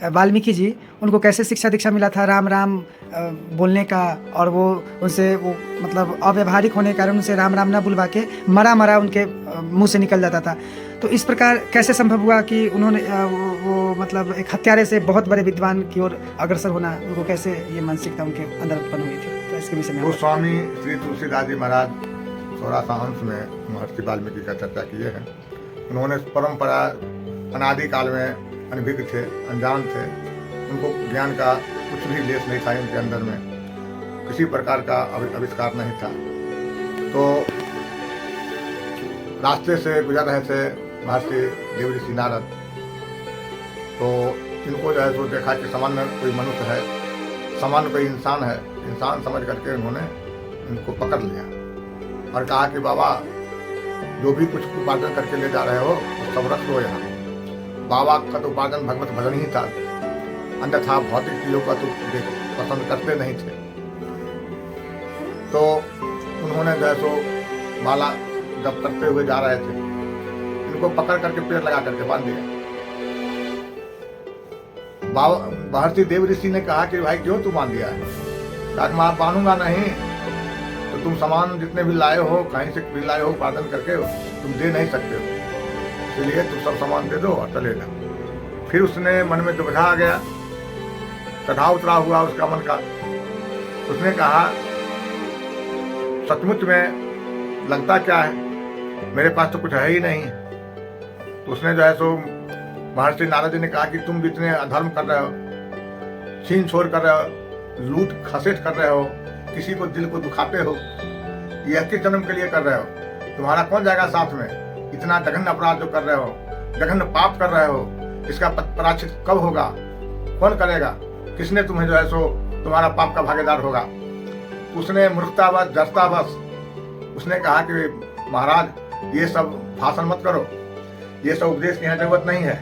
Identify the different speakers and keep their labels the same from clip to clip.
Speaker 1: वाल्मीकि जी, उनको कैसे शिक्षा दीक्षा मिला था राम राम बोलने का, और वो उनसे वो मतलब अव्यावहारिक होने के कारण उनसे राम राम ना बुलवा के मरा मरा उनके मुंह से निकल जाता था। तो इस प्रकार कैसे संभव हुआ कि उन्होंने वो मतलब एक हत्यारे से बहुत बड़े विद्वान की ओर अग्रसर होना, उनको कैसे ये मानसिकता उनके अंदर उत्पन्न हुई थी? तो इसके विषय में
Speaker 2: वो स्वामी श्री तुलसीदास जी महाराज 16 में महर्षि वाल्मीकि का चर्चा किए हैं। उन्होंने परंपरा अनादि काल में अनभिज्ञ थे, अनजान थे, उनको ज्ञान का कुछ भी लेस नहीं था, उनके अंदर में किसी प्रकार का आविष्कार नहीं था। तो रास्ते से गुजर रहे थे महर्षि देव ऋषि नारद, तो इनको जो है सो देखा कि सामान्य कोई मनुष्य है, सामान्य कोई इंसान है, इंसान समझ करके उन्होंने इनको पकड़ लिया और कहा कि बाबा जो भी कुछ उपार्जन करके ले जा रहे हो वो सब रख लो यहाँ। बाबा का तो उपार्जन भगवत भजन ही था, अन्यथा भौतिक चीजों का तो पसंद करते नहीं थे। तो उन्होंने जो है सो माला जब करते हुए जा रहे थे, इनको पकड़ करके पेड़ लगा करके बांध दिया। महर्षि देव ऋषि ने कहा कि भाई क्यों तू बांध दिया है? कहा मैं बांधूंगा नहीं तो तुम सामान जितने भी लाए हो, कहीं से भी लाए हो उपार्जन करके, तुम दे नहीं सकते हो, इसलिए तुम सब सामान दे दो और चले जाओ। फिर उसने मन में दुविधा आ गया, चढ़ाव उतरा हुआ उसका मन का। उसने कहा सचमुच में लगता क्या है, मेरे पास तो कुछ है ही नहीं। तो उसने जो है सो महर्षि नारद जी ने कहा कि तुम जितने अधर्म कर रहे हो, छीन छोड़ कर रहे हो, लूट खसेट कर रहे हो, किसी को दिल को दुखाते हो, यह किस जन्म के लिए कर रहे हो? तुम्हारा कौन जाएगा साथ में? इतना जघन्य अपराध जो कर रहे हो, जघन्य पाप कर रहे हो, इसका प्रायश्चित कब होगा? कौन करेगा? किसने तुम्हें जो है सो तुम्हारा पाप का भागीदार होगा? उसने मूर्खतावश जड़तावश उसने कहा कि महाराज ये सब भाषण मत करो, ये सब उपदेश की यहाँ जरूरत नहीं है,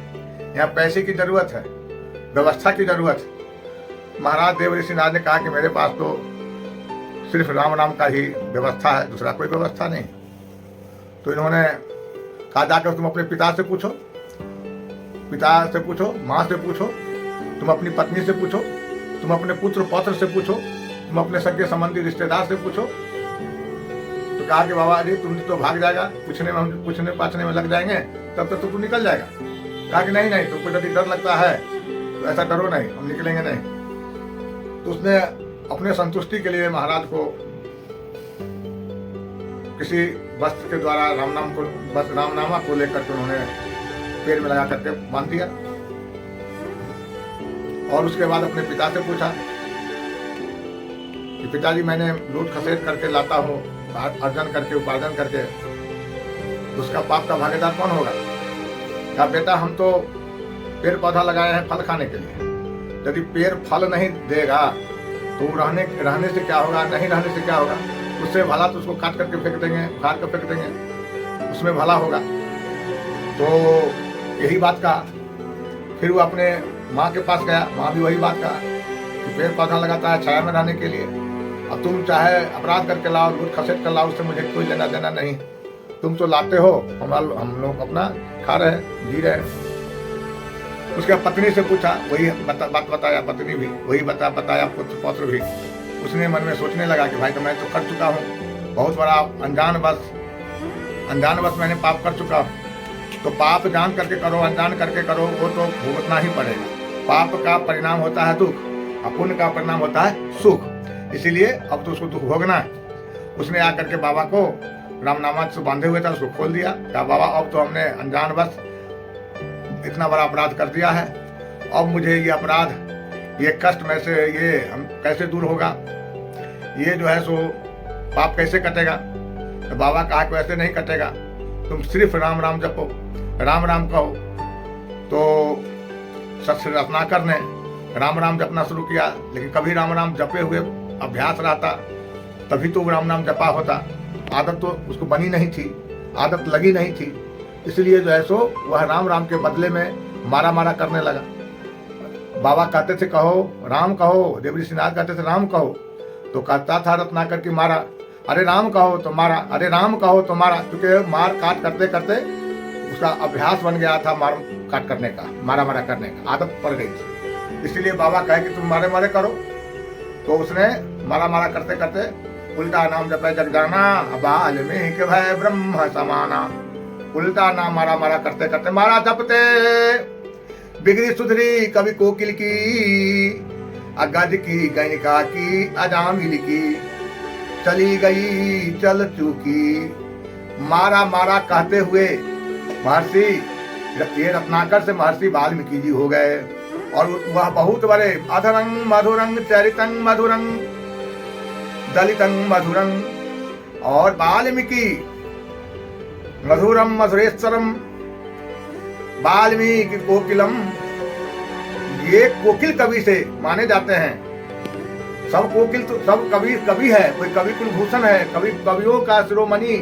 Speaker 2: यहाँ पैसे की जरूरत है, व्यवस्था की जरूरत है। महाराज देव ऋषि नारद ने कहा कि मेरे पास तो सिर्फ राम नाम का ही व्यवस्था है, दूसरा कोई व्यवस्था नहीं। तो इन्होंने कहा जाकर तुम अपने पिता से पूछो, माँ से पूछो, तुम अपनी पत्नी से पूछो, तुम अपने पुत्र पौत्र से पूछो, तुम अपने सगे संबंधी रिश्तेदार से पूछो। तो कहा कि बाबा जी तुम तो भाग जाएगा, पूछने पाछने में लग जाएंगे, तब तक तो तू निकल जाएगा। कहा कि नहीं नहीं, तुमको यदि डर लगता है तो ऐसा डरो नहीं, हम निकलेंगे नहीं। तो उसने अपने संतुष्टि के लिए महाराज को किसी वस्त्र के द्वारा रामनामा को लेकर के उन्होंने पेड़ में लगा करके बांध दिया। और उसके बाद अपने पिता से पूछा कि पिताजी मैंने लूट खसेट करके लाता हूँ, अर्जन करके उपार्जन करके, उसका पाप का भागीदार कौन होगा? कहा बेटा हम तो पेड़ पौधा लगाए हैं फल खाने के लिए, यदि पेड़ फल नहीं देगा तो रहने से क्या होगा, नहीं रहने से क्या होगा? उससे भला तो उसको काट करके फेंक देंगे, उखाड़ कर फेंक देंगे, उसमें भला होगा। तो यही बात कहा। फिर वो अपने माँ के पास गया, माँ भी वही बात कहा कि पेड़ पौधा लगाता है छाया में रहने के लिए, अब तुम चाहे अपराध करके लाओ, लूट खसेट कर लाओ, उससे मुझे कोई लेना देना नहीं, तुम तो लाते हो, हम लोग अपना खा रहे हैं, जी रहे हैं। उसके पत्नी से पूछा, वही बात बताया, पत्नी भी वही बताया, पुत्र पौत्र भी। उसने मन में सोचने लगा कि भाई तो मैं तो कर चुका हूँ, बहुत बड़ा अनजानवश मैंने पाप कर चुका हूँ। तो पाप जान करके करो, अनजान करके करो, वो तो भुगतना ही पड़ेगा। पाप का परिणाम होता है दुख, और पुण्य का परिणाम होता है सुख, इसीलिए अब तो उसको दुख भोगना है। उसने आकर के बाबा को रामनामा से बांधे हुए था, उसको खोल दिया। कहा बाबा अब तो हमने अनजानवश इतना बड़ा अपराध कर दिया है, अब मुझे ये अपराध, ये कष्ट में से ये हम कैसे दूर होगा, ये जो है सो पाप कैसे कटेगा? तो बाबा कहा कि ऐसे नहीं कटेगा, तुम सिर्फ राम राम जपो, राम राम कहो। तो सत्य रत्नाकर ने राम राम जपना शुरू किया, लेकिन कभी राम राम जपे हुए अभ्यास रहता तभी तो राम नाम जपा होता। आदत तो उसको बनी नहीं थी, आदत लगी नहीं थी, इसलिए जो है सो वह राम राम के बदले में मारा मारा करने लगा। बाबा कहते थे कहो राम कहो, देव ऋषि नारद कहते थे राम कहो, तो कहता था रत्नाकर की मारा, अरे राम कहो तो मारा, अरे राम कहो तो मारा, क्योंकि मार काट करते करते उसका अभ्यास बन गया था, मार काट करने का, मारा मारा करने का आदत पड़ गई थी। इसलिए बाबा कहे कि तुम मारे मारे करो। तो उसने मारा मारा करते करते उल्टा नाम जपे जगदाना, वाल्मीकि भय ब्रह्म समाना। उल्टा नाम मारा मारा करते करते मारा जपते, बिगड़ी सुधरी कवि कोकिल की, अगज की गणिका की अजामिल की, चली गई चल चूकी। मारा मारा कहते हुए महर्षि ये रत्नाकर से महर्षि वाल्मीकि जी हो गए। और वह बहुत बड़े अधरंग मधुरंग चरितंग मधुरंग दलितंग मधुरंग और वाल्मीकि मधुरम मधुरेश्वरम वाल्मीकि कोकिलम, ये कोकिल कवि से माने जाते हैं। सब कोकिल तो सब कवि है, कोई कवि कुलभूषण है, कवि कवियों का शिरोमणि,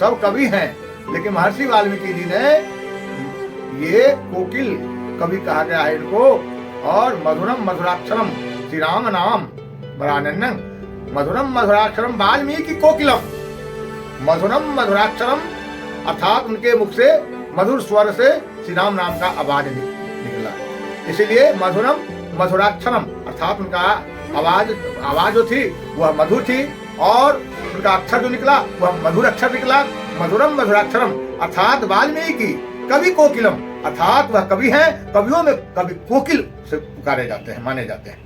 Speaker 2: सब कवि हैं, लेकिन महर्षि वाल्मीकि जी ने ये कोकिल कवि कहा गया है इनको। और मधुरम मधुराक्षरम, श्री राम नाम बरानंदन, मधुरम मधुराक्षरम वाल्मीकि कोकिलम, मधुरम मधुराक्षरम अर्थात उनके मुख से मधुर स्वर से श्री राम नाम का आवाज निकला, इसलिए मधुरम मधुराक्षरम अर्थात उनका आवाज जो थी वह मधुर थी और उनका अक्षर जो निकला वह मधुर अक्षर निकला। मधुरम मधुराक्षरम अर्थात वाल्मीकि कवि कोकिलम अर्थात वह कवि हैं, कवियों में कवि कोकिल से पुकारे जाते हैं, माने जाते हैं।